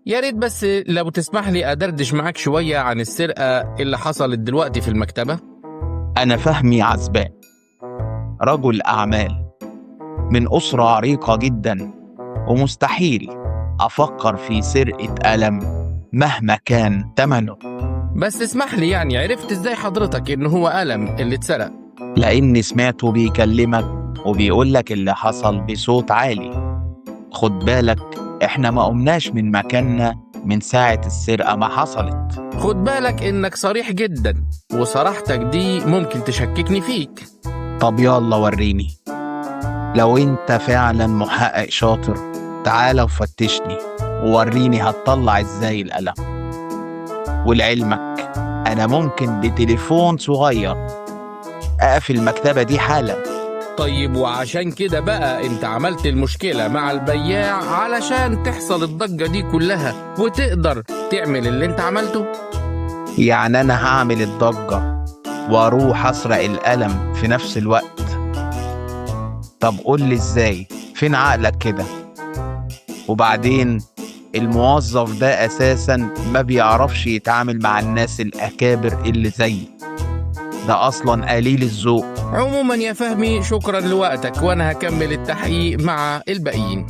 يا ريت بس لو تسمح لي أدردش معاك شوية عن السرقة اللي حصلت دلوقتي في المكتبة. أنا فهمي عزبان، رجل أعمال من أسرة عريقة جدا، ومستحيل أفكر في سرقة قلم مهما كان تمنه. بس اسمح لي، يعني عرفت ازاي حضرتك إن هو قلم اللي اتسرق؟ لأني سمعته بيكلمك وبيقولك اللي حصل بصوت عالي. خد بالك، إحنا ما قمناش من مكاننا من ساعة السرقة ما حصلت. خد بالك إنك صريح جدا، وصراحتك دي ممكن تشككني فيك. طب يلا وريني، لو انت فعلا محقق شاطر تعالى وفتشني ووريني هتطلع ازاي القلم. ولعلمك انا ممكن بتليفون صغير اقفل المكتبة دي حالا. طيب وعشان كده بقى انت عملت المشكلة مع البياع علشان تحصل الضجة دي كلها وتقدر تعمل اللي انت عملته؟ يعني انا هعمل الضجة واروح اسرق القلم في نفس الوقت؟ طب قولي ازاي، فين عقلك كده؟ وبعدين الموظف ده اساسا ما بيعرفش يتعامل مع الناس الاكابر اللي زيي، ده اصلا قليل الذوق. عموما يا فهمي، شكرا لوقتك، وانا هكمل التحقيق مع الباقيين.